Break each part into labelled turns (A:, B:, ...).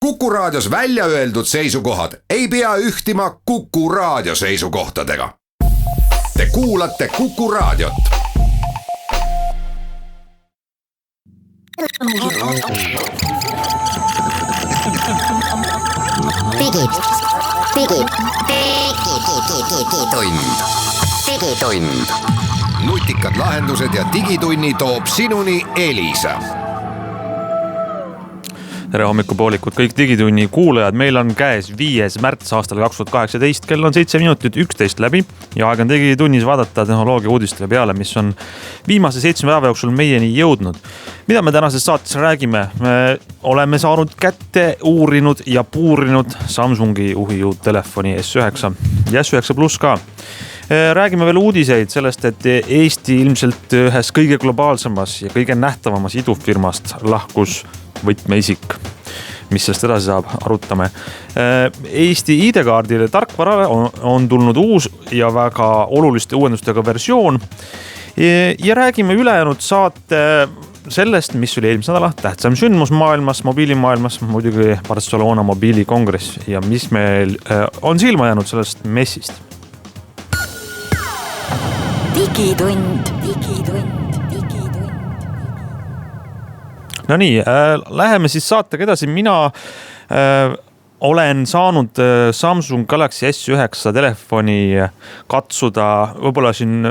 A: Kuku Raadios välja öeldud seisukohad ei pea ühtima Kuku Raadio seisukohtadega. Te kuulate Kuku Raadiot. Digitund. Nutikad lahendused ja digitunni toob sinuni Elisa.
B: Tere hommikupoolikut kõik Digitunni kuulajad. Meil on käes 5. märts aastal 2018. Kell on 7 minutit 11 läbi ja aeg on Digitunnis vaadata tehnoloogia uudistele peale, mis on viimase 7 päeva jooksul meieni jõudnud. Mida me tänases saates räägime? Me oleme saanud kätte, uurinud ja puurinud Samsungi uhiuut telefoni S9 ja S9 Plus ka. Räägime veel uudiseid sellest, et Eesti ilmselt ühes kõige globaalsemas ja kõige nähtavamas idufirmast lahkus võtmeisik. Mis sellest edasi saab, arutame. Eesti ID-kaardile tarkvarale on tulnud uus ja väga oluliste uuendustega versioon. Ja räägime ülejäänud saate sellest, mis oli eelmise nädala tähtsam sündmus maailmas, mobiilimaailmas, muidugi Barcelona mobiilikongress ja mis meil on silma jäänud sellest messist.
C: Digitund.
B: No nii, läheme siis saatega edasi. Mina olen saanud Samsung Galaxy S9 telefoni katsuda võib-olla siin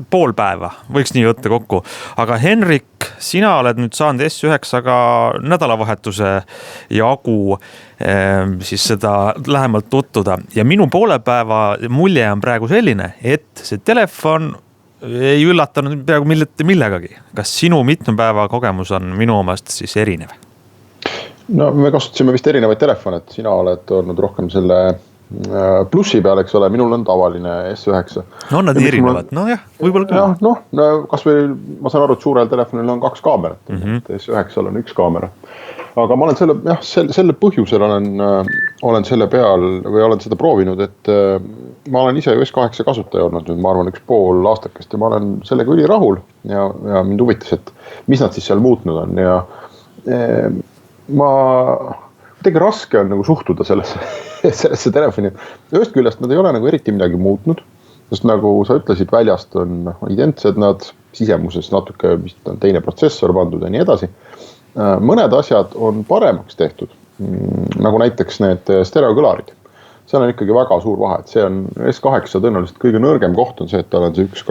B: pool päeva, võiks nii võtta kokku. Aga Henrik, sina oled nüüd saanud S9-ga nädalavahetuse jagu siis seda lähemalt tuttuda. Ja minu poole päeva mulje on praegu selline, et see telefon ei üllatanud peaaegu millegagi. Kas sinu mitme päeva kogemus on minu omast siis erinev?
D: No me kasutasime vist erinevaid telefone, et sina oled olnud rohkem selle plussi peal, eks ole, minul on tavaline S9.
B: No nad nii erinevad, no jah, võib-olla küll.
D: No kas või ma saan aru, et suurel telefonil on 2 kaamerat, et S9 on 1 kaamera. Aga ma olen selle põhjusel olen selle peal või olen seda proovinud, et ma olen ise S8 kasutaja olnud, ma arvan 1,5 aastakest ja ma olen sellega üli rahul ja mind huvitas, et mis nad siis seal muutnud on ja kuidagi raske on nagu suhtuda sellesse telefoni. Ühest küljest nad ei ole nagu eriti midagi muutnud, sest nagu sa ütlesid, väljast on identsed nad, sisemuses natuke vist on teine protsessor pandud ja nii edasi. Mõned asjad on paremaks tehtud, nagu näiteks need stereokõlarid. Seal on ikkagi väga suur vahe, et see on S8 tõenäoliselt kõige nõrgem koht on see, et tal on see üks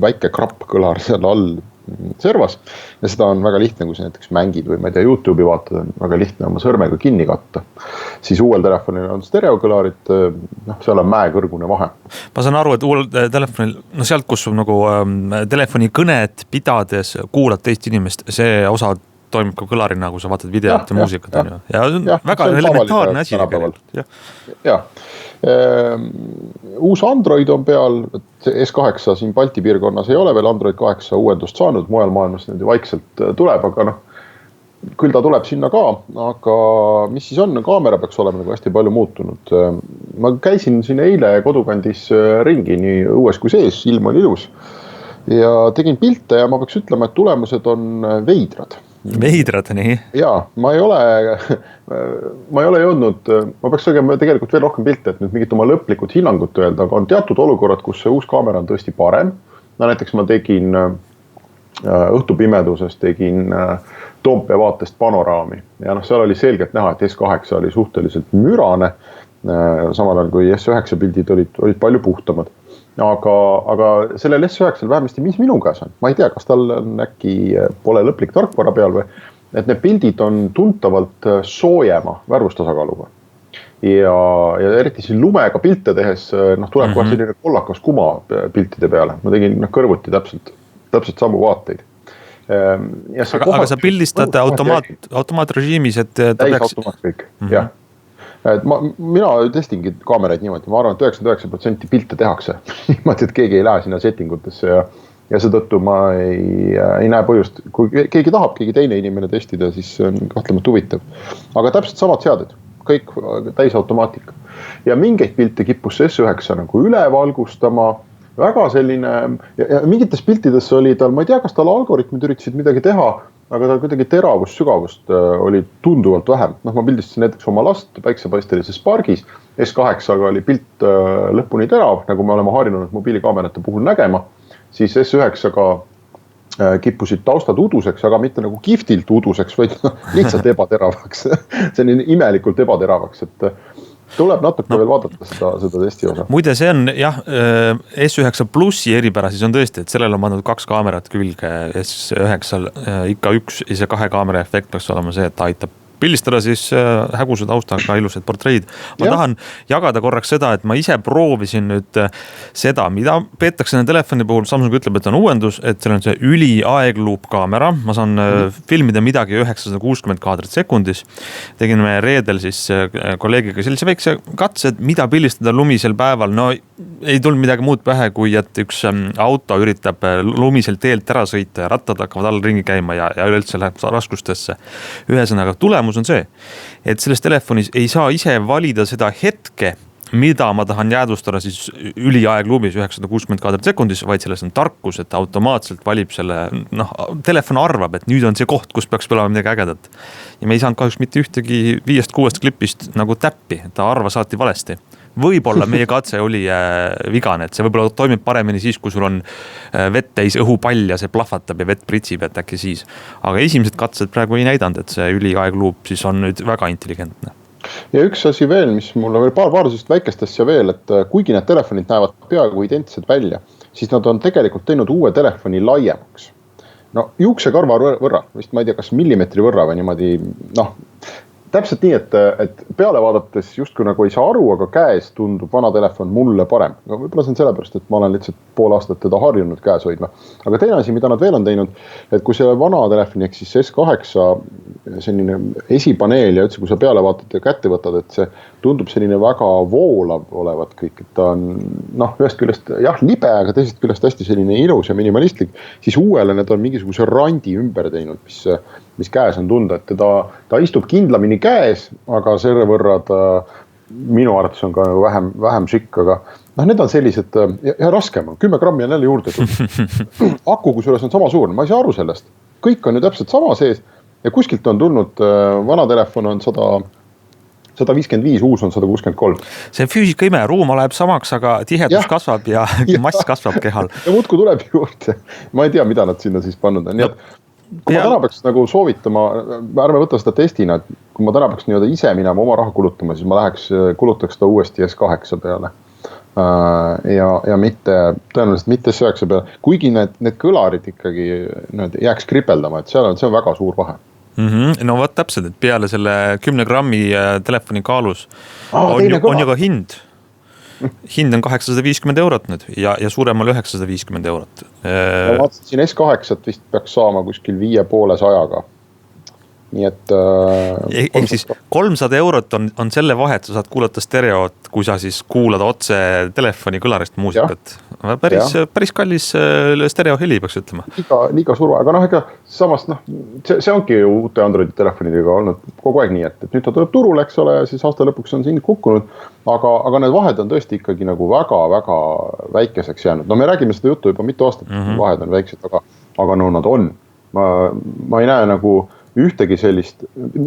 D: väike krappkõlar seal all servas ja seda on väga lihtne, kui sa näiteks mängid või ma ei tea, YouTube'i vaatad, on väga lihtne oma sõrmega kinni katta. Siis uuel telefonil on stereokõlarid, seal on mäekõrgune vahe.
B: Ma saan aru, et uuel telefonil, sealt kus nagu telefoni kõnet pidades kuulad teist inimest, see osa toimub ka kõlarina, kui sa vaatad videot ja muusikat. Ja väga elementaarne asi.
D: Jah. Uus Android on peal, S8 siin Balti piirkonnas ei ole veel Android 8 uuendust saanud, mujal maailmas nüüd vaikselt tuleb, aga küll ta tuleb sinna ka, aga mis siis on, kaamera peaks olema nagu hästi palju muutunud. Ma käisin siin eile kodukandis ringi nii õues kui sees, ilm oli ilus ja tegin pilte ja ma peaks ütlema, et tulemused on veidrad.
B: Veidrad, nii?
D: Jaa, ma ei ole jõudnud, ma peaks tegema tegelikult veel rohkem pilte, et nüüd mingit oma lõplikud hinnangut öelda, aga on teatud olukorrad, kus see uus kaamera on tõesti parem. Näiteks ma tegin õhtupimeduses, tegin Toompea vaatest panoraami ja seal oli selgelt näha, et S8 oli suhteliselt mürane, samal ajal kui S9 pildid olid palju puhtamad. Aga sellel S9 vähemasti mis minu käes on, ma ei tea, kas tal on äkki pole lõplik tarkvara peal või, et need pildid on tuntavalt soojema värvustasakaaluga. Ja eriti siin lumega pilte tehes tuleb kohe selline kollakas kuma piltide peale. Ma tegin kõrvuti täpselt samu vaateid.
B: Aga sa pildistad automaatrežiimis, et ta
D: peaks... Automaat kõik, jah. Mina testingi kaameraid niimoodi, ma arvan, et 99% pilte tehakse niimoodi, et keegi ei lähe sinna settingutesse ja seetõttu ma ei näe põhjust. Kui keegi tahab, keegi teine inimene testida, siis on kahtlemata huvitav. Aga täpselt samad seaded, kõik täis automaatika. Ja mingeid pilte kippus S9 nagu üle valgustama, väga selline, ja mingites piltides oli tal, ma ei tea, kas tal algoritmid üritasid midagi teha, aga ta kuidagi teravust, sügavust oli tunduvalt vähem. Noh, ma pildistasin näiteks oma last päiksepaistelises pargis. S8-ga oli pilt lõpuni terav, nagu me oleme harjunud mobiilikaamerate puhul nägema. Siis S9-ga kippusid taustad uduseks, aga mitte nagu kihvtilt uduseks, vaid lihtsalt ebateravaks. See on imelikult ebateravaks, et tuleb natuke veel vaadata seda testi osa.
B: Muide, see on jah, S9 plussi eripära siis on tõesti, et sellel on pandud 2 kaamerat külge. S9 ikka 1 ja see 2 kaamera efekt peaks olema see, et ta aitab pildistada siis häguse taustaga ilusad portreid. Ma tahan jagada korraks seda, et ma ise proovisin nüüd seda, mida peetakse nende telefoni puhul. Samsung ütleb, et on uuendus, et seal on see üliaegluup kaamera. Ma saan filmida midagi 960 kaadrit sekundis. Tegin me reedel siis kolleegiga sellise väikse katse, et mida pildistada lumisel päeval. No ei tulnud midagi muud pähe, kui et üks auto üritab lumisel teelt ära sõita ja rattad hakkavad all ringi käima ja üleüldse läheb raskustesse. Ühesõnaga tulemus on see, et selles telefonis ei saa ise valida seda hetke, mida ma tahan jäädvustada siis üliaegluubis 960 kaadrit sekundis, vaid selles on tarkus, et automaatselt valib selle, telefon arvab, et nüüd on see koht, kus peaks olema midagi ägedat. Ja me ei saanud kahjuks mitte ühtegi 5-6 klipist nagu täppi, ta arva saati valesti. Võib-olla meie katse oli vigane, et see võib-olla toimib paremini siis, kui sul on vett täis õhupall ja see plahvatab ja vett pritsib, et äkki siis. Aga esimesed katsed praegu ei näidanud, et see üliaegluup siis on nüüd väga intelligentne.
D: Ja üks asi veel, mis mulle veel paar väikest asja veel, et kuigi need telefonid näevad peaaegu identsed välja, siis nad on tegelikult teinud uue telefoni laiemaks. No juuksekarva võrra, vist ma ei tea, kas millimeetri võrra või niimoodi, täpselt nii, et peale vaadates justkui nagu ei saa aru, aga käes tundub vana telefon mulle parem. No võib-olla see on sellepärast, et ma olen lihtsalt pool aastat teda harjunud käes hoidma. Aga teine asi, mida nad veel on teinud, et kui selle vana telefoni, ehk siis S8 selline esipaneel ja üldse, kui sa peale vaatad ja kätte võtad, et see tundub selline väga voolav olevat kõik, et ta on ühest küljest libe, aga teisest küljest hästi selline ilus ja minimalistlik, siis uuele need on mingisuguse randi ümber teinud, mis käes on tunda, et ta istub kindlamini käes, aga selle võrra ta minu arvates on ka vähem šikk, aga need on sellised ja raskem on, 10 grammi on jälle juurde tulnud. Aku kusjuures on sama suur, ma ei saa aru sellest. Kõik on ju täpselt sama sees ja kuskilt on tulnud, vana telefon on 155, uus on 163.
B: See füüsika ime, ruum läheb samaks, aga tihedus kasvab ja mass kasvab kehal.
D: Ja muudku tuleb juurde. Ma ei tea, mida nad sinna siis pannud on. Nii et kui ma täna peaks nagu soovitama, ärme võtta seda testina, et kui ma täna peaks ise minema oma raha kulutama, siis ma kulutaks seda uuesti S8 peale. Ja mitte, tõenäoliselt mitte S9 peale, kuigi need kõlarid ikkagi jääks kripeldama, et see on väga suur vahe.
B: No võt täpselt, et peale selle 10 grammi telefoni kaalus on ju ka hind. Hind on 850 eurot nüüd ja suuremal 950 eurot.
D: Ma vaatasin S8 vist peaks saama kuskil 5,5 Nii et
B: ehk siis 300 eurot on selle vahet, sa saad kuulata stereot, kui sa siis kuulad otse telefoni kõlarist muusikat. Päris kallis stereo heli peaks ütlema.
D: Liiga suur, aga ega samast see ongi ju uute Androidi telefonidega olnud kogu aeg nii, et nüüd ta tuleb turule, eks ole, ja siis aasta lõpuks on siin kukkunud, aga need vahed on tõesti ikkagi nagu väga-väga väikeseks jäänud. Me räägime seda juttu juba mitu aastat, vahed on väiksed, aga nad on. Ma ei näe nagu ühtegi sellist,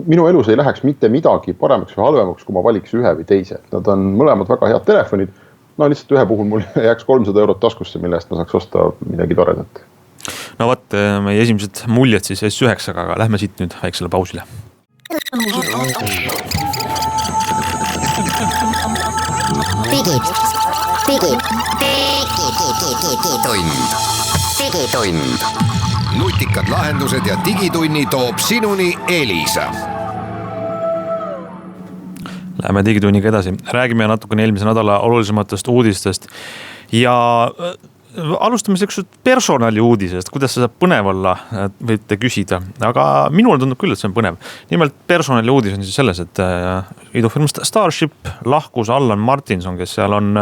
D: minu elus ei läheks mitte midagi paremaks või halvemaks, kui ma valiks ühe või teise. Nad on mõlemad väga head telefonid. Lihtsalt ühe puhul mul jääks 300 eurot taskusse, mille eest ma saaks osta midagi toredat.
B: No võt, meie esimesed muljed siis S9, aga lähme siit nüüd väiksele pausile.
A: Digitund. Nutikad lahendused ja digitunni toob sinuni Elisa.
B: Läheme digitunniga edasi. Räägime natukene eelmise nädala olulisematest uudistest ja alustame sellised personali uudisest, kuidas see saab põnev olla, võite küsida, aga minul tundub küll, et see on põnev. Nimelt personali uudis on siis selles, et idufirmast Starship lahkus Allan Martinson, kes seal on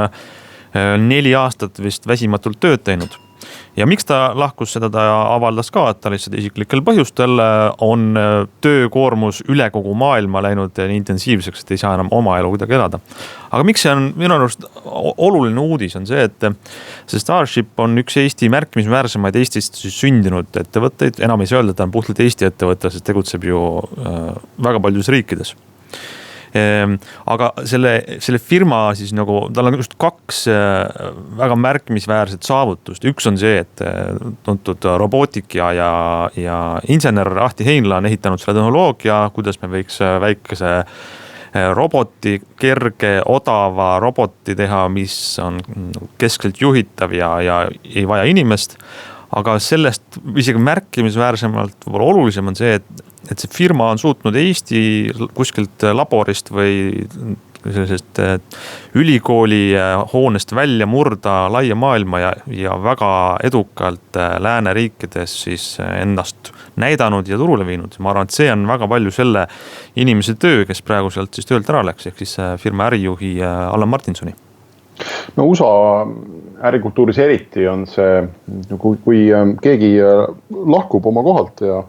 B: 4 aastat vist väsimatult tööd teinud. ja miks ta lahkus, seda ta avaldas ka, et ta lihtsalt isiklikel põhjustel on töökoormus üle kogu maailma läinud nii intensiivseks, et ei saa enam oma elu kuidagi elada. Aga miks see on minu arust oluline uudis on see, et see Starship on üks Eesti märkimisväärsemaid Eestist sündinud ettevõtteid, enam ei saa öelda, et ta on puhtalt Eesti ettevõte, sest tegutseb ju väga paljudes riikides. Aga selle firma siis nagu, tal on just 2 väga märkimisväärset saavutust. Üks on see, et tuntud robootik ja insener Ahti Heinla on ehitanud selle tehnoloogia, kuidas me võiks väikese roboti, kerge, odava roboti teha, mis on keskselt juhitav ja ei vaja inimest. Aga sellest isegi märkimisväärsemalt võib-olla olulisem on see, et see firma on suutnud Eesti kuskilt laborist või sellisest ülikooli hoonest välja murda laia maailma ja väga edukalt lääneriikides siis ennast näidanud ja turule viinud. Ma arvan, et see on väga palju selle inimese töö, kes praegu sealt siis töölt ära läks, ehk siis firma ärijuhi Allan Martinsoni.
D: No USA ärikultuuris eriti on see, kui keegi lahkub oma kohalt ja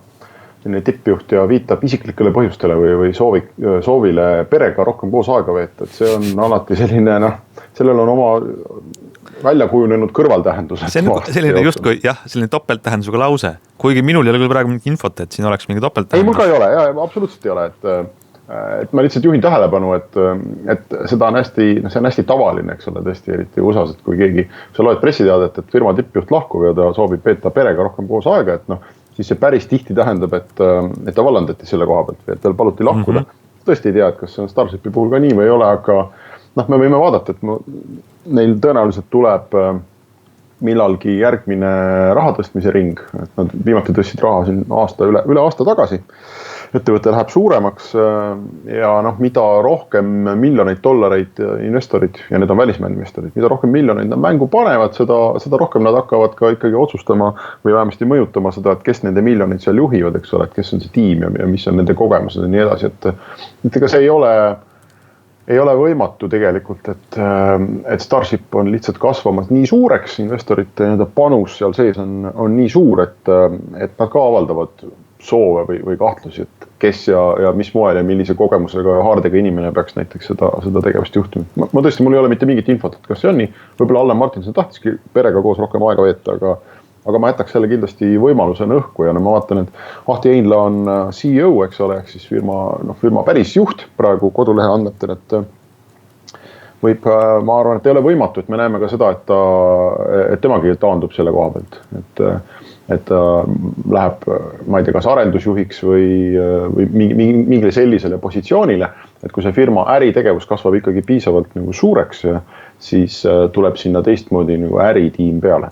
D: tippjuht ja viitab isiklikele põhjustele või soovile perega rohkem koos aega veeta, et see on alati selline, sellel on oma välja kujunenud kõrvaltähendus.
B: See on selline justkui, selline topelttähendusega lause, kuigi minul ei ole küll praegu mingi infot, et siin oleks mingi topelttähendus.
D: Ei, mul ka ei ole, absoluutselt ei ole, et ma lihtsalt juhin tähelepanu, et seda on see on hästi tavaline, eks ole, tõesti eriti USAs, et kui keegi, sa loed pressiteadet, et firma tippjuht lahkub ja ta soovib veeta perega rohkem koos aega, et siis see päris tihti tähendab, et ta vallandati selle koha pealt või et tal paluti lahkuda. Tõesti ei tea, et kas see on Starshipi puhul ka nii või ei ole, aga me võime vaadata, et neil tõenäoliselt tuleb millalgi järgmine rahatõstmise ring, et nad viimati tõstsid raha siin üle aasta tagasi. Ettevõte läheb suuremaks ja mida rohkem miljoneid dollareid investorid, ja need on välismaa investorid, mida rohkem miljoneid nad mängu panevad, seda rohkem nad hakkavad ka ikkagi otsustama või vähemasti mõjutama seda, et kes nende miljoneid seal juhivad, eks ole, et kes on see tiim ja mis on nende kogemused ja nii edasi, et ega see ei ole võimatu tegelikult, et Starship on lihtsalt kasvamas nii suureks, investorite panus seal sees on nii suur, et nad ka avaldavad soove või kahtlusi, et kes ja mis moel ja millise kogemusega ja haardega inimene peaks näiteks seda tegevust juhtima. Ma tõesti, mul ei ole mitte mingit infot, et kas see on nii. Võib-olla Allan Martinson tahtiski perega koos rohkem aega veeta, aga ma jätaks selle kindlasti võimalusena õhku ja ma vaatan, et Ahti Heinla on CEO, eks ole, ehk siis firma päris juht praegu kodulehe andmetel, et ma arvan, et ei ole võimatu, et me näeme ka seda, et temagi taandub selle koha pealt, et ta läheb, ma ei tea, kas arendusjuhiks või mingile sellisele positsioonile, et kui see firma äritegevus kasvab ikkagi piisavalt suureks, siis tuleb sinna teistmoodi äritiim peale.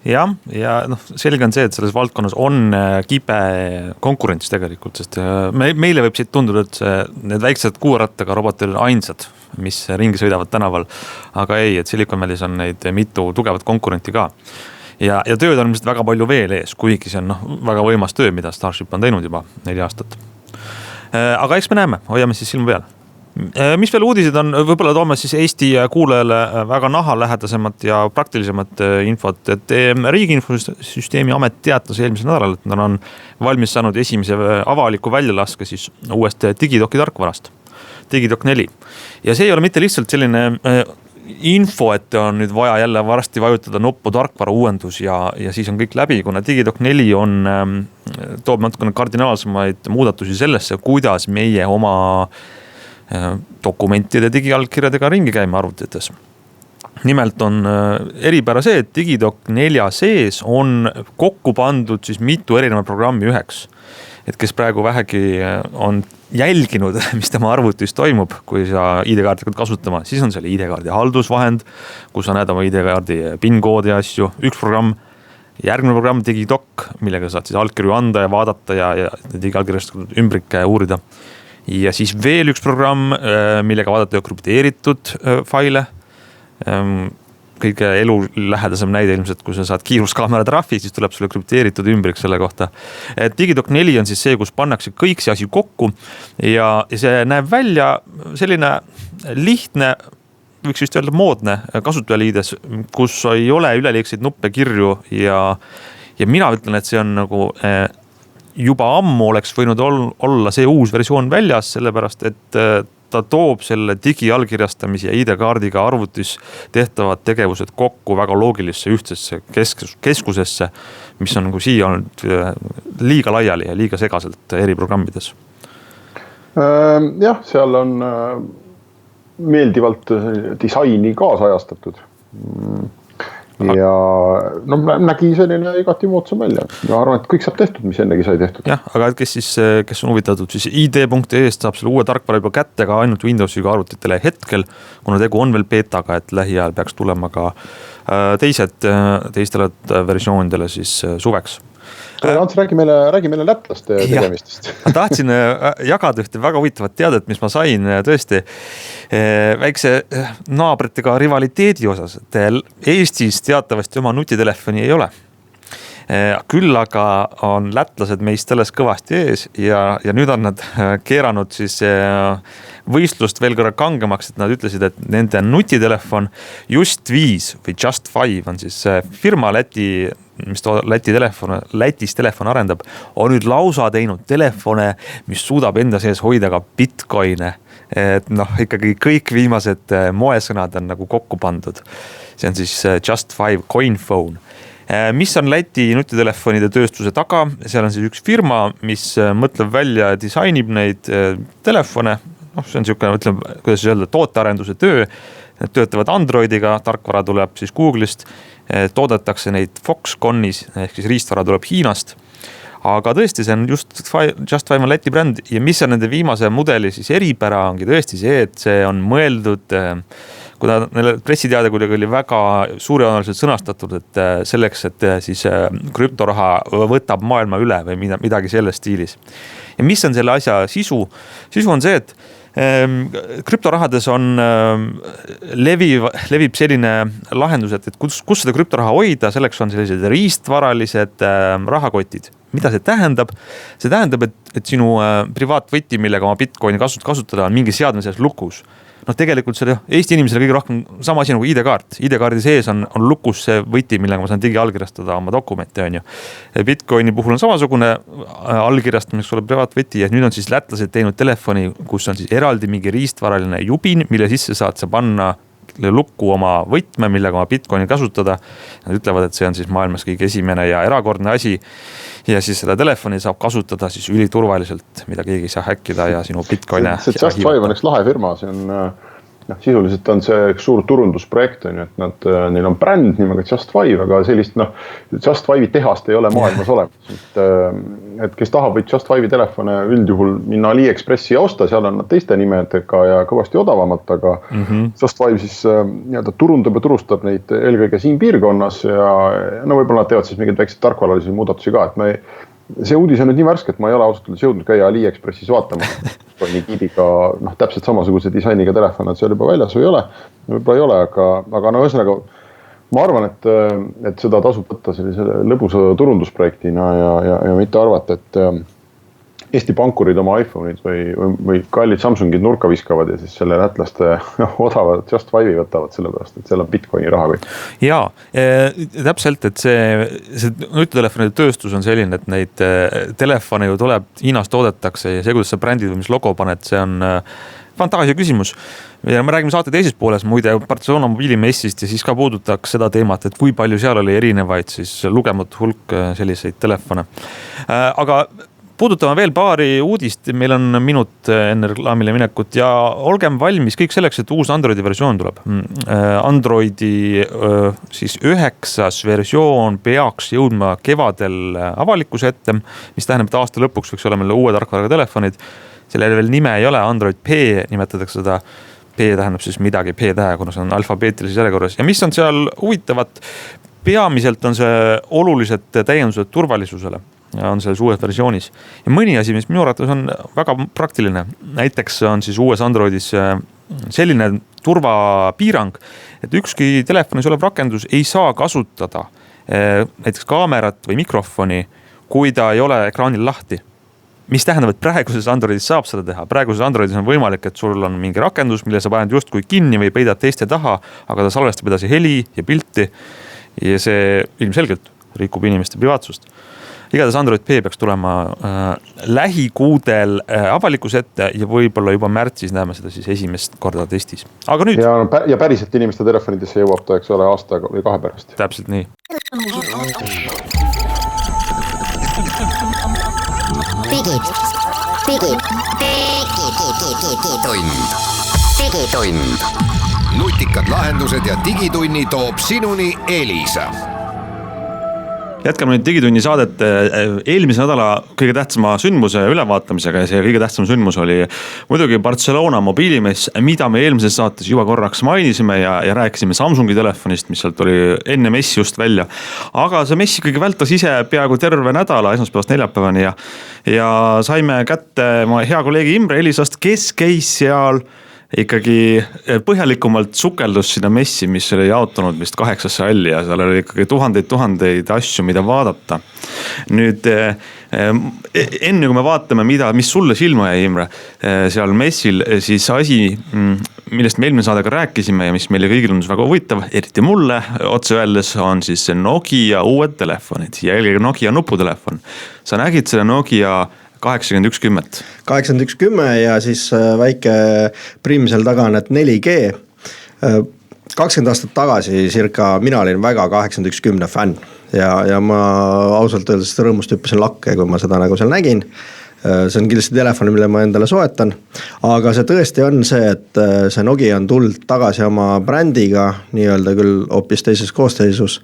B: Ja selge on see, et selles valdkonnas on kibe konkurents tegelikult, sest meile võib siit tunduda, et need väiksed kuurattaga robotid on ainsad, mis ringi sõidavad tänaval, aga ei, et Silicon Valley's on neid mitu tugevat konkurenti ka. Ja tööd on ilmselt väga palju veel ees, kuigi see on väga võimas töö, mida Starship on teinud juba 4 aastat. Aga eks me näeme, hoiame siis silma peal. Mis veel uudised on, võib-olla toome siis Eesti kuulajale väga nahalähedasemat ja praktilisemat infot, et Riigi Infosüsteemi Amet teatas eelmisel nädalal, et nad on valmis saanud esimese avaliku väljalaske siis uuest Digidoki tarkvarast, Digidock 4. Ja see ei ole mitte lihtsalt selline info, et on nüüd vaja jälle varsti vajutada nuppu tarkvara uuendus ja siis on kõik läbi, kuna Digidock 4 toob natukene kardinaalsemaid muudatusi sellesse, kuidas meie oma dokumentide digiallkirjadega ringi käime arvutites. Nimelt on eripära see, et Digidock 4 sees on kokku pandud siis mitu erinevat programmi üheks. Et kes praegu vähegi on jälginud, mis tema arvutis toimub, kui sa ID-kaardi kasutama, siis on seal ID-kaardi haldusvahend, kus sa näed oma ID-kaardi PIN-koodi asju, üks programm, järgmine programm Digidock, millega saad siis allkirju anda ja vaadata ja digiallkirjast ümbrikke uurida. Ja siis veel üks programm, millega vaadata krüpteeritud faile. Kõige elu lähedasem näide ilmselt, kui sa saad kiiruskaamera trahvi, siis tuleb sulle krüpteeritud ümbrik selle kohta. Digidock 4 on siis see, kus pannakse kõik see asi kokku ja see näeb välja selline lihtne võiks vist öelda moodne kasutajaliides, kus ei ole üleliigseid nuppe, kirju ja mina ütlen, et see on nagu juba ammu oleks võinud olla see uus versioon väljas, sellepärast et ta toob selle digiallkirjastamise ja ID-kaardiga arvutis tehtavad tegevused kokku väga loogilisse ühtsesse keskusesse, mis on nagu siia olnud liiga laiali ja liiga segaselt eri programmides.
D: Jah, seal on meeldivalt disaini kaasajastatud. Ja no nägi selline igati moodsam välja. Ma arvan, et kõik saab tehtud, mis ennegi sai tehtud.
B: Jah, aga kes on huvitatud, siis ID.est saab selle uue tarkvara juba kätte ka ainult Windowsiga arvutitele hetkel, kuna tegu on veel betaga, et lähiajal peaks tulema ka teistele versioonidele siis suveks.
D: Ants, räägi meile lätlaste tegemistest.
B: Ma tahtsin jagada ühte väga huvitavat teadet, mis ma sain tõesti väikse naabritega rivaliteedi osas, et Eestis teatavasti oma nutitelefoni ei ole. Küll aga on lätlased meist selles kõvasti ees ja nüüd on nad keeranud siis võistlust veel korra kangemaks, et nad ütlesid, et nende nutitelefon Just5 või Just5 on siis firma mis Lätis telefon arendab, on nüüd lausa teinud telefone, mis suudab enda sees hoida ka Bitcoine. Et ikkagi kõik viimased moesõnad on nagu kokku pandud. See on siis Just5 Coin Phone. Mis on Läti nutitelefonide tööstuse taga? Seal on siis üks firma, mis mõtleb välja ja disainib neid telefone. See on niisugune, kuidas öelda, tootearenduse töö. Need töötavad Androidiga, tarkvara tuleb siis Google'ist, toodetakse neid Foxconnis, ehk siis riistvara tuleb Hiinast. Aga tõesti, see on Just5 on Läti bränd ja mis on nende viimase mudeli siis eripära ongi tõesti see, et see on mõeldud, kuna neile pressiteade kuidagi oli väga suurejooneliselt sõnastatud, et selleks, et siis krüptoraha võtab maailma üle või midagi selles stiilis. Ja mis on selle asja sisu? Sisu on see, et krüptorahades on levib selline lahendus, et kus seda krüptoraha hoida, selleks on sellised riistvaralised rahakotid. Mida see tähendab? See tähendab, et sinu privaatvõti, millega oma Bitcoini kasutada, on mingi seadme sees lukus. Tegelikult see Eesti inimesele kõige rohkem sama asi nagu ID-kaart. ID-kaardi sees on lukus see võti, millega ma saan digiallkirjastada oma dokumente. On ju. Bitcoini puhul on samasugune allkirjastamiseks ole privaatvõti ja nüüd on siis lätlased teinud telefoni, kus on siis eraldi mingi riistvaraline jubin, mille sisse saad sa panna lukku oma võtme, millega oma Bitcoini kasutada. Nad ütlevad, et see on siis maailmas kõige esimene ja erakordne asi. Ja siis seda telefoni saab kasutada siis üliturvaliselt, mida keegi ei saa häkkida ja sinu Bitcoine.
D: See Just5 on üks lahe firma, see on sisuliselt on see üks suur turundusprojekt, et neil on bränd nimega Just5, aga sellist Just5 tehast ei ole maailmas olemas. Et kes tahab võid Just5 telefone üldjuhul minna AliExpressi ja osta, seal on nad teiste nimedega ja kõvasti odavamalt, aga Just5 siis turundab ja turustab neid eelkõige siin piirkonnas ja võib-olla nad teevad siis mingeid väikseid tarkvaralisi muudatusi ka, et see uudis on nüüd nii värske, et ma ei ole ausalt jõudnud käia AliExpressis vaatama. Kiibiga täpselt samasuguse disainiga telefon, et seal juba väljas või ei ole. Võib-olla ei ole, aga ühesõnaga ma arvan, et seda tasub võtta sellise lõbusa turundusprojektina ja mitte arvata, et Eesti pankurid oma iPhone'id või kallid Samsungid nurka viskavad ja siis selle lätlaste odavad Just5 võtavad sellepärast, et seal on Bitcoini raha kõik.
B: Jaa, täpselt, et see nutitelefonide tööstus on selline, et neid telefone ju tuleb Hiinas toodetakse ja see, kuidas sa brändid või mis logo paned, see on fantaasia küsimus. Ja me räägime saate teises pooles muide Barcelona mobiilimessist ja siis ka puudutaks seda teemat, et kui palju seal oli erinevaid siis lugematu hulk selliseid telefone. Aga puudutame veel paari uudist, meil on minut enne reklaamile minekut ja olgem valmis kõik selleks, et uus Androidi versioon tuleb. Androidi siis 9. versioon peaks jõudma kevadel avalikkuse ette, mis tähendab, et aasta lõpuks võiks olla meil uue tarkvaraga telefonid. Sellele veel nime ei ole, Android P nimetatakse seda. P tähendab siis midagi P-tähe, kuna see on alfabeetilises järjekorras. Ja mis on seal huvitavat? Peamiselt on see olulised täiendused turvalisusele. On selles uues versioonis. Ja mõni asi, mis minu arvates on väga praktiline. Näiteks on siis uues Androidis selline turvapiirang, et ükski telefonis olev rakendus ei saa kasutada näiteks kaamerat või mikrofoni, kui ta ei ole ekraanil lahti. mis tähendab, et praeguses Androidis saab seda teha. Praeguses Androidis on võimalik, et sul on mingi rakendus, mille sa paned justkui kinni või peidad teiste taha, aga ta salvestab edasi heli ja pilti ja see ilmselgelt rikub inimeste privaatsust. Igatahes Android P peaks tulema lähikuudel avalikkuse ette ja võib-olla juba märtsis näeme seda siis esimest korda testis. Aga nüüd...
D: Ja päriselt inimeste telefonidesse jõuab ta, eks ole, aasta või 2 pärast.
B: Täpselt nii.
A: Digitund. Nutikad lahendused ja digitunni toob sinuni Elisa.
B: Jätkame nüüd Digitunni saadet eelmise nädala kõige tähtsama sündmuse ülevaatamisega ja see kõige tähtsam sündmus oli muidugi Barcelona mobiilimess, mida me eelmises saates juba korraks mainisime ja rääkisime Samsungi telefonist, mis sealt oli enne messi just välja. Aga see mess ikkagi vältas ise peaaegu terve nädala esmaspäevast neljapäevani ja saime kätte ma hea kolleegi Imre Elisast, kes käis seal ikkagi põhjalikumalt sukeldus sinna messi, mis oli jaotunud vist 8 halli ja seal oli ikkagi tuhandeid asju, mida vaadata. Nüüd enne kui me vaatame, mis sulle silma jäi, Imre, seal messil, siis asi, millest me eelmine saadega rääkisime ja mis meile kõigil on väga huvitav, eriti mulle otse öeldes on siis Nokia uued telefonid ja eelkõige Nokia nuputelefon. Sa nägid selle Nokia 8110.
E: 8110 ja siis väike priim seal taga on, et 4G. 20 aastat tagasi circa mina olin väga 8110 fänn ja ma ausalt öeldes rõõmust hüppasin lakke, kui ma seda nagu seal nägin. See on kindlasti telefoni, mille ma endale soetan, aga see tõesti on see, et see Nokia on tulnud tagasi oma brändiga, nii-öelda küll hoopis teises koosseisus,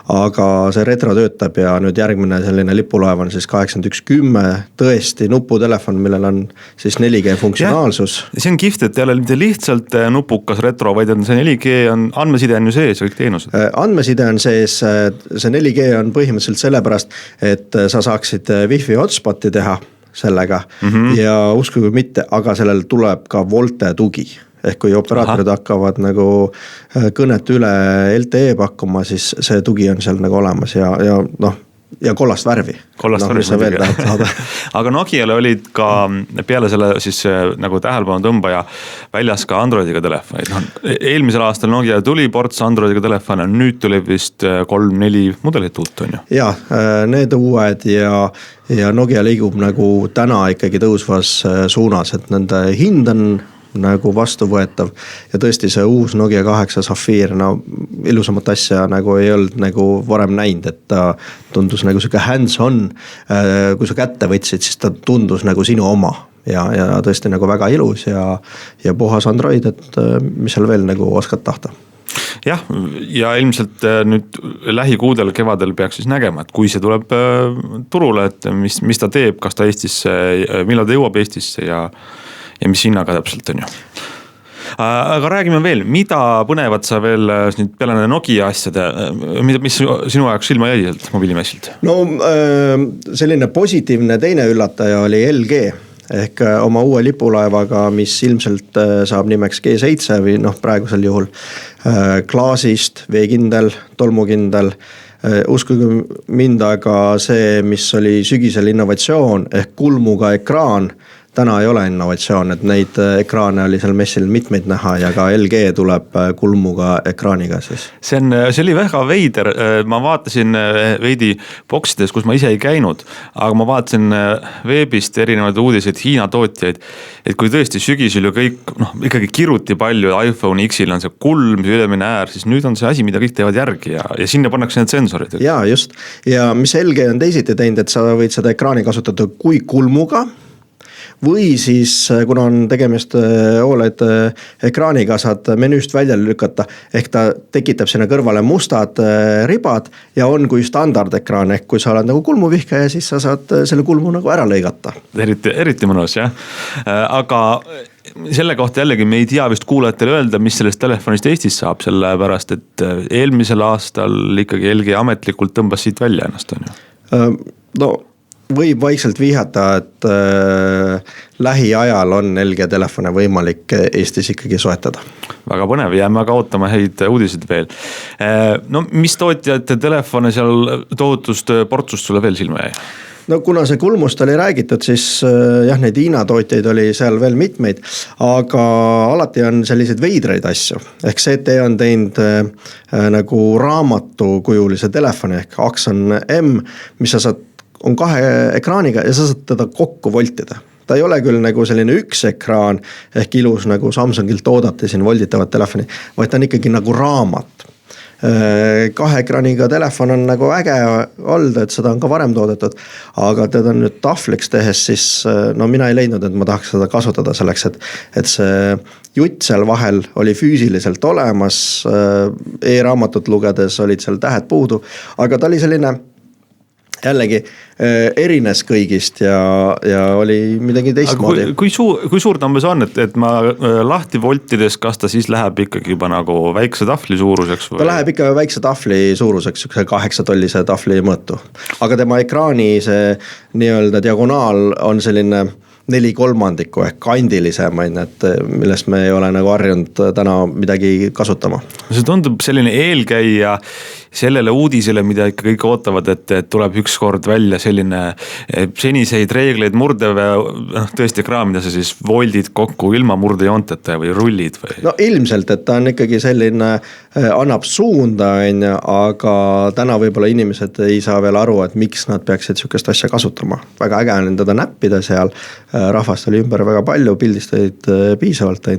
E: aga see retro töötab ja nüüd järgmine selline lipulaev on siis 8110, tõesti nuputelefon, millel on siis 4G funktsionaalsus.
B: Ja, see on kihvt, et ei ole mitte lihtsalt nupukas retro, vaid on see 4G on andmeside on ju sees ja kõik teenused.
E: Andmeside on sees, see 4G on põhimõtteliselt sellepärast, et sa saaksid Wi-Fi hotspoti teha sellega ja uskuge mitte, aga sellel tuleb ka Volte tugi. Ehk kui operaatorid hakkavad nagu kõnet üle LTE pakkuma, siis see tugi on seal nagu olemas ja kollast värvi.
B: Aga Nokiale olid ka peale selle siis nagu tähelepanu tõmbaja väljas ka Androidiga telefonid. Eelmisel aastal Nokia tuli ports Androidiga telefone, nüüd tuli vist 3-4 mudelit uut on ju.
E: Ja, need uued ja Nokia liigub nagu täna ikkagi tõusvas suunas, et nende hind on nagu vastuvõetav ja tõesti see uus Nokia 8 Sapphire, ilusamat asja nagu ei olnud nagu varem näinud, et ta tundus nagu siuke hands-on, kui sa kätte võtsid, siis ta tundus nagu sinu oma ja tõesti nagu väga ilus ja puhas Android, et mis seal veel nagu oskad tahta.
B: Jah, ja ilmselt nüüd lähikuudel kevadel peaks siis nägema, et kui see tuleb turule, et mis ta teeb, kas ta Eestisse, millal ta jõuab Eestisse ja mis hinnaga täpselt on ju. Aga räägime veel, mida põnevad sa veel nüüd peale Nokia asjade, mis sinu ajaks silma jäi mobiilimessilt?
E: No selline positiivne teine üllataja oli LG ehk oma uue lipulaevaga, mis ilmselt saab nimeks G7 või praegusel juhul klaasist, veekindel, tolmukindel. Uskuge mind, aga see, mis oli sügisel innovatsioon ehk kulmuga ekraan, täna ei ole innovatsioon, et neid ekraane oli seal messil mitmeid näha ja ka LG tuleb kulmuga ekraaniga siis.
B: See oli väga veider, ma vaatasin veidi boksides, kus ma ise ei käinud, aga ma vaatasin veebist erinevaid uudiseid Hiina tootjaid, et kui tõesti sügisel ju kõik, ikkagi kiruti palju, iPhone X-il on see kulm, see ülemine äär, siis nüüd on see asi, mida kõik teevad järgi ja sinna pannakse need sensorid.
E: Ja just, ja mis LG on teisiti teinud, et sa võid seda ekraani kasutada kui kulmuga, või siis, kuna on tegemist OLED ekraaniga, saad menüüst välja lükata, ehk ta tekitab sinna kõrvale mustad ribad ja on kui standardekraan, ehk kui sa oled nagu kulmuvihkaja, siis sa saad selle kulmu nagu ära lõigata.
B: Eriti mõnus, jah. Aga selle kohta jällegi me ei tea vist kuulajatele öelda, mis sellest telefonist Eestis saab, sellepärast, et eelmisel aastal ikkagi LG ametlikult tõmbas siit välja ennast, on ju?
E: Võib vaikselt vihata, et lähiajal on LG telefone võimalik Eestis ikkagi soetada.
B: Väga põnev, jääme aga ootama häid uudiseid veel. Mis tootjate telefone seal tohutust portsust sulle veel silma jäi?
E: no kuna see kulmust oli räägitud, siis jah, neid Hiina tootjaid oli seal veel mitmeid, aga alati on selliseid veidraid asju. Ehk CT on teinud nagu raamatukujulise telefoni ehk Axon M, mis sa saad, on 2 ekraaniga ja sa saad teda kokku voltida. Ta ei ole küll nagu selline üks ekraan ehk ilus nagu Samsungilt oodati siin volditavat telefoni, vaid ta on ikkagi nagu raamat. 2 ekraaniga telefon on nagu äge olnud, et seda on ka varem toodetud, aga teda nüüd tahvliks tehes siis no mina ei leidnud, et ma tahaks seda kasutada selleks, et see jutt seal vahel oli füüsiliselt olemas, e-raamatut lugedes olid seal tähed puudu, aga ta oli selline jällegi erines kõigist ja oli midagi teistmoodi.
B: Kui suur ta umbes on, et ma lahti voltides, kas ta siis läheb ikkagi juba nagu väikse tahvli suuruseks?
E: Ta läheb ikka väikse tahvli suuruseks, 8-tollise tahvli mõõtu. Aga tema ekraani see nii-öelda diagonaal on selline 4/3 ehk kandilisemaid, et millest me ei ole nagu harjunud täna midagi kasutama.
B: See tundub selline eelkäija sellele uudisele, mida ikka kõik ootavad, et tuleb ükskord välja selline seniseid reegleid murdev tõesti ekraan, mida sa siis voldid kokku ilma murdejoonteta või rullid või?
E: No ilmselt, et ta on ikkagi selline, annab suunda, aga täna võib-olla inimesed ei saa veel aru, et miks nad peaksid sükest asja kasutama. Väga äge on teda näppida seal, rahvast oli ümber väga palju, pildistajaid piisavalt,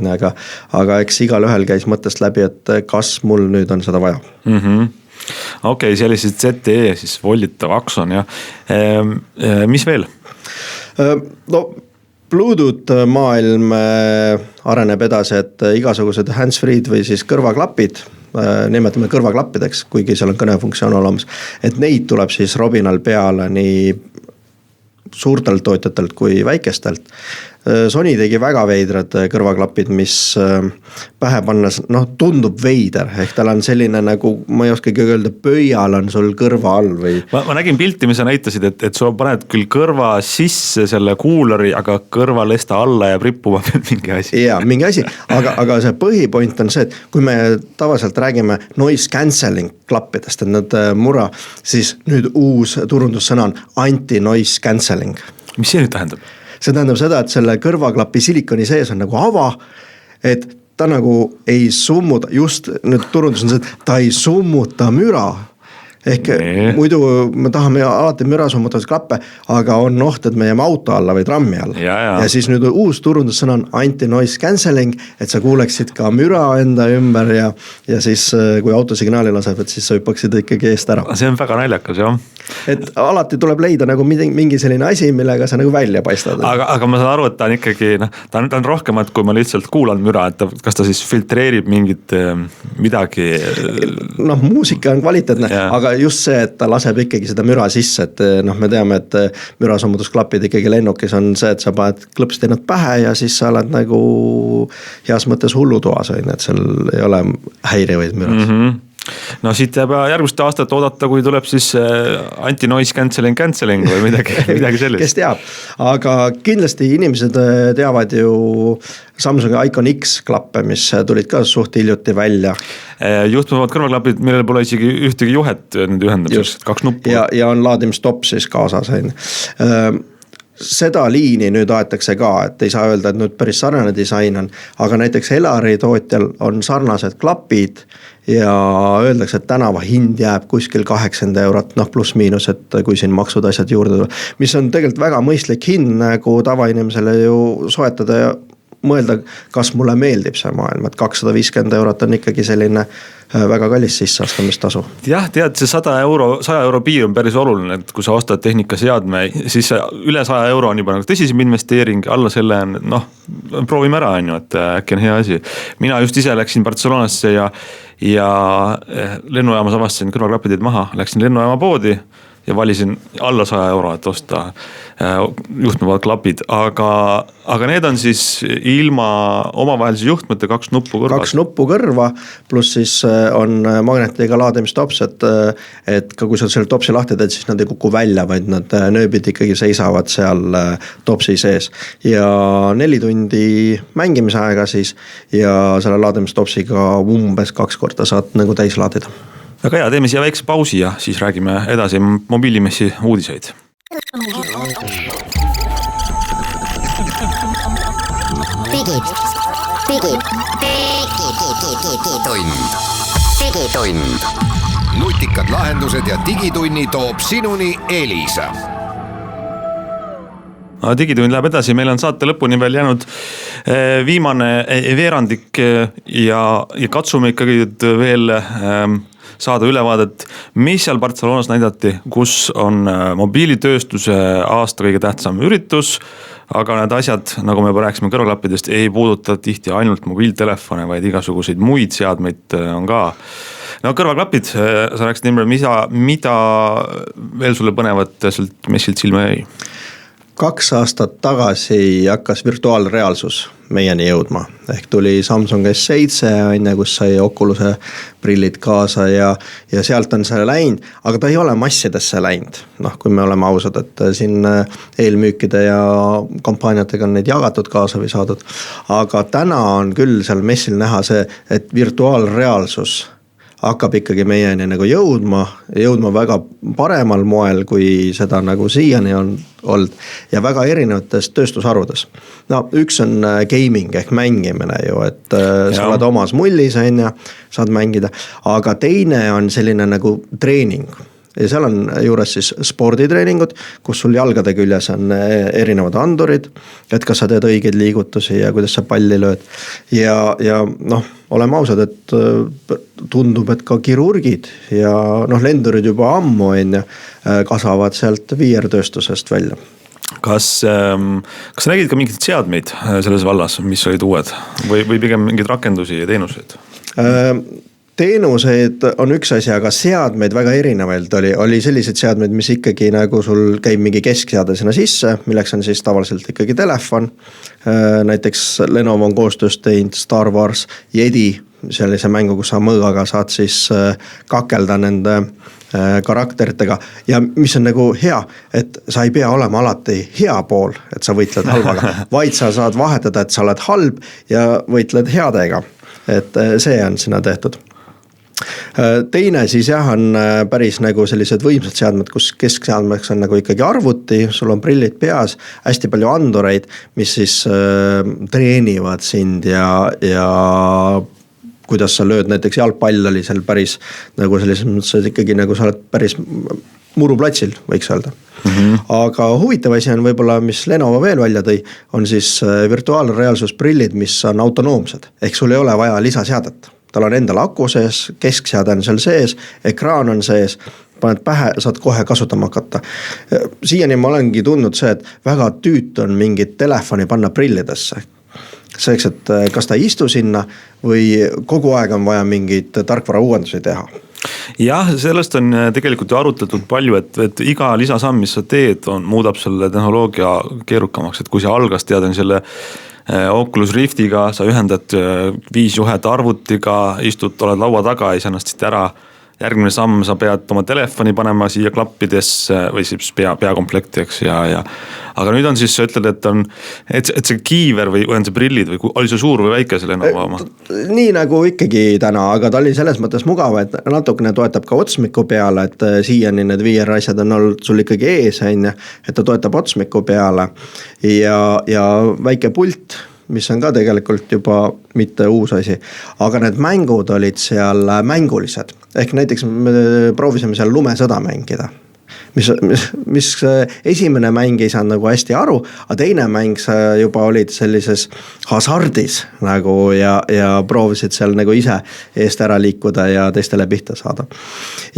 E: aga eks igal ühel käis mõttest läbi, et kas mul nüüd on seda vaja.
B: Okei, sellised ZTE siis volditav Axon ja mis veel?
E: No Bluetooth maailm areneb edasi, et igasugused hands-freed või siis kõrvaklapid, nimetame kõrvaklappideks, kuigi seal on kõnefunktsioon olemas, et neid tuleb siis robinal peale nii suurtelt tootjatelt kui väikestelt. Sony tegi väga veidrad kõrvaklapid, mis pähe pannes, tundub veider, ehk tal on selline nagu, ma ei oskagi öelda, pöial on sul kõrva all või.
B: Ma nägin pilti, mis sa näitasid, et sa paned küll kõrva sisse selle kuulari, aga kõrvalesta alla jääb rippuma mingi asi.
E: Jaa, mingi asi, aga see põhipoint on see, et kui me tavaliselt räägime noise cancelling klappidest, et nad mura, siis nüüd uus turundussõna on anti-noise cancelling.
B: Mis see nüüd tähendab?
E: See tähendab seda, et selle kõrvaklapi silikoni sees on nagu ava, et ta nagu ei summuta, just nüüd turundus on see, et ta ei summuta müra. Ehk muidu me tahame alati müra summutavat klappe, aga on oht, et me jääme auto alla või trammi alla. Ja siis nüüd uus turundussõna on anti-noise cancelling, et sa kuuleksid ka müra enda ümber ja siis kui autosignaali laseb, et siis sa hüppaksid ikkagi eest ära.
B: See on väga naljakas, jah.
E: Et alati tuleb leida nagu mingi selline asi, millega sa nagu välja paistad.
B: Aga ma saan aru, et ta on ikkagi, ta on rohkemat, kui ma lihtsalt kuulan müra, et kas ta siis filtreerib mingit midagi?
E: Muusika on kvaliteetne, aga just see, et ta laseb ikkagi seda müra sisse, et me teame, et mürasummutusklapid ikkagi lennukis on see, et sa paned klõpsteinad pähe ja siis sa oled nagu heas mõttes hullutoas, et seal ei ole häirivaid müras.
B: No siit jääb järgmist aastat oodata, kui tuleb siis anti-noise cancelling või midagi sellist.
E: Kes teab, aga kindlasti inimesed teavad ju Samsungi Icon X klappe, mis tulid ka suht hiljuti välja.
B: Juhtmavad kõrvaklapid, millel pole isegi ühtegi juhet nüüd ühendamiseks, 2 nuppu.
E: Ja on laadimistopp siis kaasas. Seda liini nüüd aetakse ka, et ei saa öelda, et nüüd päris sarnane disain on, aga näiteks Elari tootjal on sarnased klapid ja öeldakse, et tänava hind jääb kuskil 80 eurot, pluss miinus, et kui siin maksud asjad juurde, mis on tegelikult väga mõistlik hind nagu tavainimesele ju soetada ja mõelda, kas mulle meeldib see maailm, et 250 eurot on ikkagi selline väga kallis sisseastamistasu.
B: Jah, tead, see 100 euro piir on päris oluline, et kui sa ostad tehnikaseadme, siis üle 100 euro on juba nagu tõsisem investeering, alla selle on, proovime ära, et äkki on hea asi. Mina just ise läksin Barcelonasse ja lennujaamas avastasin kõrvaklappideid maha, läksin lennujaama poodi ja valisin alla 100 euro, et osta juhtmevad klapid, aga need on siis ilma omavahelise juhtmete 2 nuppu kõrvas.
E: 2 nuppu kõrva, pluss siis on magnetiga laadimistops, et ka kui sa selle topsi lahti teed, siis nad ei kuku välja, vaid nad nööbid ikkagi seisavad seal topsi sees. Ja 4 tundi mängimise aega siis ja selle laadimistopsiga umbes 2 korda saad nagu täis laadida.
B: Väga hea, teeme siia väikse pausi ja siis räägime edasi mobiilimessi uudiseid.
A: Digitund. Nutikad lahendused ja Digitunni toob sinuni Elisa.
B: Digitund läheb edasi, meil on saate lõpuni veel jäänud viimane veerandik ja katsume ikkagi veel saada ülevaadet, mis seal Barcelonas näidati, kus on mobiilitööstuse aasta kõige tähtsam üritus, aga need asjad, nagu me juba rääkisime kõrvaklappidest, ei puuduta tihti ainult mobiiltelefone, vaid igasuguseid muid seadmeid on ka. No kõrvaklapid, sa rääkisid Imre, mida veel sulle põnevat sealt messilt silma jäi?
E: 2 aastat tagasi hakkas virtuaalreaalsus meieni jõudma. Ehk tuli Samsung S7, kus sai Oculus'e prillid kaasa ja sealt on see läinud, aga ta ei ole massidesse läinud. Kui me oleme ausad, et siin eelmüükide ja kampaaniatega on neid jagatud kaasa või saadud. Aga täna on küll seal messil näha see, et virtuaalreaalsus hakkab ikkagi meieni nagu jõudma väga paremal moel, kui seda nagu siiani on olnud ja väga erinevates tööstusharudes. Üks on gaming ehk mängimine ju, et sa oled omas mullis, saad mängida, aga teine on selline nagu treening. Ja seal on juures siis sporditreeningud, kus sul jalgade küljes on erinevad andurid, et kas sa teed õigeid liigutusi ja kuidas sa palli lööd. Ja oleme ausad, et tundub, et ka kirurgid ja lendurid juba ammu kasvavad sealt VR-tööstusest välja.
B: Kas sa nägid ka mingeid seadmeid selles vallas, mis olid uued või pigem mingeid rakendusi ja teenuseid?
E: Teenuseid on üks asi, aga seadmeid väga erinevaid oli sellised seadmeid, mis ikkagi nagu sul käib mingi keskseade sinna sisse, milleks on siis tavaliselt ikkagi telefon. Näiteks Lenovo on koostöös teinud Star Wars Jedi, sellise mängu, kus sa mõõgaga saad siis kakelda nende karakteritega ja mis on nagu hea, et sa ei pea olema alati hea pool, et sa võitled halvaga, vaid sa saad vahetada, et sa oled halb ja võitled headega, et see on sinna tehtud. Teine siis on päris nagu sellised võimsad seadmed, kus keskseadmeks on nagu ikkagi arvuti, sul on prillid peas, hästi palju andureid, mis siis treenivad sind ja kuidas sa lööd, näiteks jalgpall oli seal päris nagu sellises mõttes ikkagi nagu sa oled päris muruplatsil, võiks öelda. Aga huvitav asi on võib-olla, mis Lenovo veel välja tõi, on siis virtuaalreaalsusprillid, mis on autonoomsed, ehk sul ei ole vaja lisaseadet. Tal on endal aku sees, keskseade on seal sees, ekraan on sees, paned pähe, saad kohe kasutama hakata. Siiani ma olengi tundnud see, et väga tüüt on mingit telefoni panna prillidesse. Selleks, et kas ta istu sinna või kogu aeg on vaja mingit tarkvara uuendusi teha.
B: Jah, sellest on tegelikult ju arutletud palju, et iga lisasamm, mis sa teed, muudab selle tehnoloogia keerukamaks, et kui sa algas tead selle Oculus Riftiga, sa ühendad 5 juhet arvutiga, oled laua taga, ei saa ennast siit ära. Järgmine samm, sa pead oma telefoni panema siia klappidesse või siis peakomplekti, eks. Aga nüüd on siis, sa ütled, et see kiiver või on see prillid või oli see suur või väike selle Lenovo oma?
E: Nii nagu ikkagi täna, aga ta oli selles mõttes mugav, et natukene toetab ka otsmiku peale, et siiani need VR asjad on olnud sul ikkagi ees, et ta toetab otsmiku peale ja väike pult, mis on ka tegelikult juba mitte uus asi, aga need mängud olid seal mängulised. Ehk näiteks me proovisime seal lumesõda mängida, mis esimene mäng ei saanud nagu hästi aru, aga teine mäng sa juba olid sellises hasardis nagu ja proovisid seal nagu ise eest ära liikuda ja teistele pihta saada.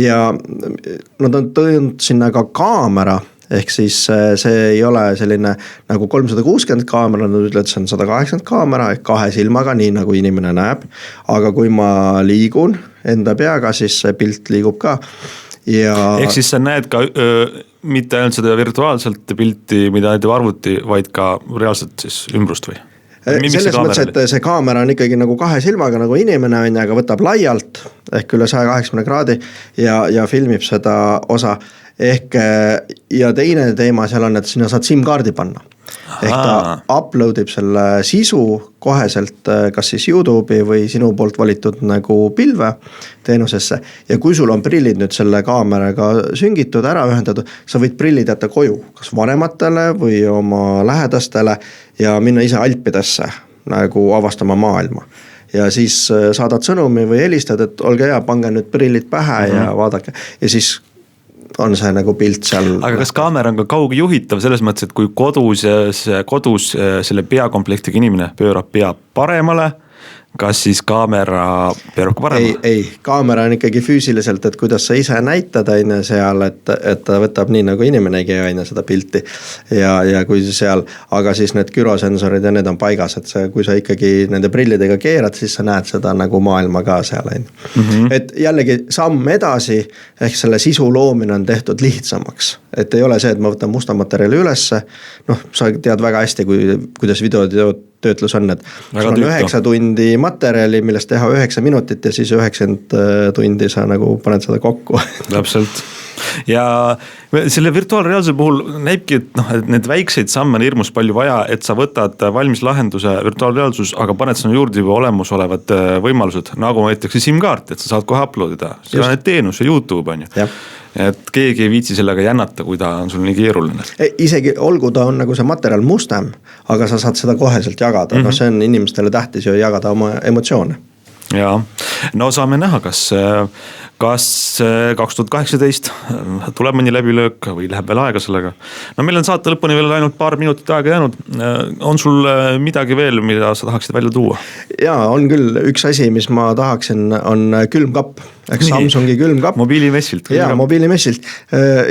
E: Ja nad on tõinud sinna ka kaamera, ehk siis see ei ole selline nagu 360 kaamera, nad ütlevad, see on 180 kaamera ehk 2 silmaga, nii nagu inimene näeb. Aga kui ma liigun enda peaga, siis see pilt liigub ka.
B: Ehk siis sa näed ka mitte ainult seda virtuaalselt pilti, mida näitab arvuti, vaid ka reaalselt siis ümbrust või?
E: Selles mõttes, et see kaamera on ikkagi nagu 2 silmaga nagu inimene on, aga võtab laialt ehk üle 180 kraadi ja filmib seda osa. Ehk ja teine teema seal on, et sinna saad SIM-kaardi panna. ehk ta upload ib selle sisu koheselt kas siis YouTube'i või sinu poolt valitud nagu pilve teenusesse ja kui sul on prillid nüüd selle kaameraga süngitud, ära ühendatud, sa võid prillid jätta koju, kas vanematele või oma lähedastele ja minna ise Alpidesse nagu avastama maailma. Ja siis saadad sõnumi või helistad, et olge hea, pange nüüd prillid pähe ja vaadake ja siis on see nagu pilt seal.
B: Aga kas kaamera on ka kaugjuhitav selles mõttes, et kui kodus selle peakomplektiga inimene pöörab pea paremale, kas siis kaamera pöörab ka paremale?
E: Ei, kaamera on ikkagi füüsiliselt, et kuidas sa ise näitad aine seal, et ta võtab nii nagu inimenegi aine seda pilti ja kui seal, aga siis need gyrosensorid ja need on paigas, et see, kui sa ikkagi nende prillidega keerad, siis sa näed seda nagu maailma ka seal aine. Et jällegi samm edasi, ehk selle sisu loomine on tehtud lihtsamaks, et ei ole see, et ma võtan musta materjali ülesse, sa tead väga hästi, kuidas videotöötlus on, et sul on 9 tundi materjali, millest teha 9 minutit ja siis 90 tundi sa nagu paned seda kokku.
B: Täpselt. Ja selle virtuaalreaalsuse puhul näibki, et need väikseid samme on hirmus palju vaja, et sa võtad valmis lahenduse virtuaalreaalsus, aga paned sinna juurde juba olemusolevad võimalused, nagu näiteks SIM-kaart, et sa saad kohe uploadida. See on need teenus ja YouTube on ju. Et keegi ei viitsi sellega jännata, kui ta on sul nii keeruline.
E: Isegi olgu ta on nagu see materjal mustem, aga sa saad seda koheselt jagada. See on inimestele tähtis ju jagada oma emotsioone.
B: Ja, no saame näha, kas 2018 tuleb mõni läbilöök või läheb veel aega sellega. No meil on saate lõpuni veel ainult paar minutit aega jäänud. On sul midagi veel, mida sa tahaksid välja tuua?
E: Jaa, on küll üks asi, mis ma tahaksin, on külmkapp. Samsungi külmkapp.
B: Mobiilimessilt.
E: Jaa, mobiilimessilt.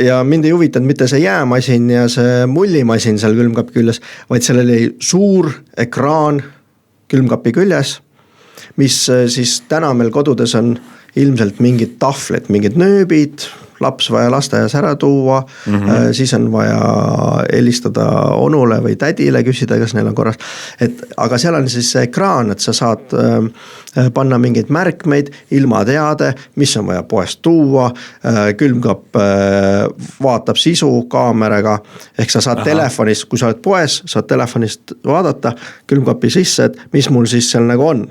E: Ja mind ei huvitanud mitte see jäämasin ja see mullimasin seal külmkapi küljes, vaid seal oli suur ekraan külmkapi küljes, mis siis täna meil kodudes on ilmselt mingid tahvlid, mingid nööbid, laps vaja lasteaias ära tuua, siis on vaja helistada onule või tädile, küsida, kas neil on korras. Aga seal on siis see ekraan, et sa saad panna mingeid märkmeid, ilmateade, mis on vaja poest tuua, külmkapp vaatab sisu kaameraga, ehk sa saad telefonis, kui sa oled poes, saad telefonist vaadata külmkapi sisse, et mis mul siis seal nagu on.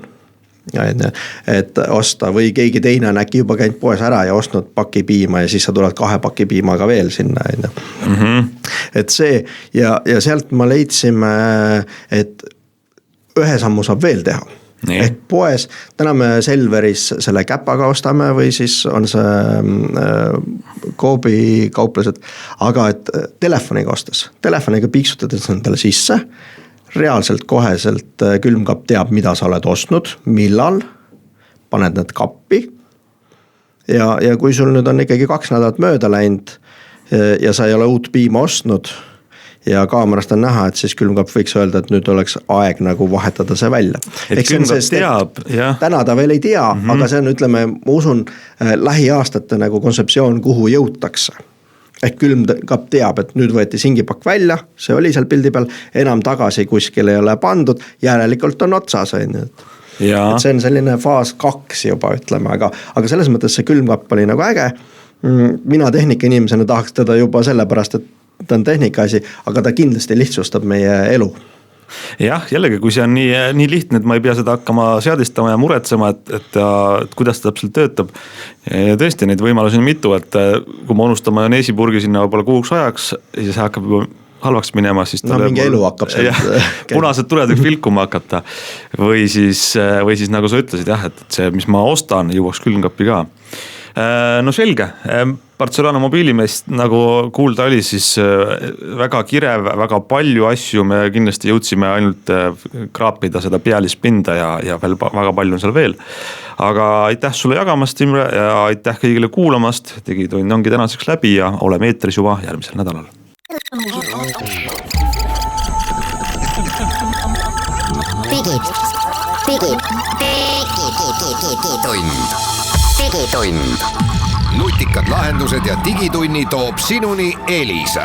E: Et osta või keegi teine on äkki juba käinud poes ära ja ostnud paki piima ja siis sa tuled 2 paki piimaga veel sinna. Et see ja sealt ma leidsime, et ühe sammu saab veel teha. Ehk poes, täna me Selveris selle käpaga ostame või siis on see Coopi kauplased, aga et telefoniga ostes, telefoniga piiksutades endale sisse, reaalselt koheselt külmkapp teab, mida sa oled ostnud, millal, paned need kappi ja kui sul nüüd on ikkagi 2 nädalat mööda läinud ja sa ei ole uut piima ostnud ja kaamerast on näha, et siis külmkapp võiks öelda, et nüüd oleks aeg nagu vahetada see välja.
B: Et külmkapp teab, jah.
E: Täna ta veel ei tea, aga see on, ütleme, ma usun lähiaastate nagu kontseptsioon, kuhu jõutakse. Ehk külmkapp teab, et nüüd võeti singipakk välja, see oli seal pildi peal, enam tagasi kuskil ei ole pandud, järelikult on otsas. Et see on selline faas 2 juba, ütleme, aga selles mõttes see külmkapp oli nagu äge. Mina tehnika inimesena tahaks teda juba sellepärast, et ta on tehnika asi, aga ta kindlasti lihtsustab meie elu.
B: Jah, jällegi, kui see on nii lihtne, et ma ei pea seda hakkama seadistama ja muretsema, et kuidas ta täpselt töötab. Ja tõesti, neid võimalusi on mitu, et kui ma unustan majoneesipurgi sinna võib-olla 6 ajaks, siis hakkab juba halvaks minema, siis
E: mingi elu hakkab
B: punased tuled võiks vilkuma hakata või siis nagu sa ütlesid, jah, et see, mis ma ostan, jõuaks külmkappi ka. No selge, Barcelona mobiilimest, nagu kuulda oli, siis väga kirev, väga palju asju, me kindlasti jõudsime ainult kraapida seda pealispinda ja veel väga palju on seal veel. Aga aitäh sulle jagamast, Imre, ja aitäh kõigile kuulamast, Digitund ongi tänaseks läbi ja oleme eetris juba järgmisel nädalal.
A: Digitund. Nutikad lahendused ja digitunni toob sinuni Elisa.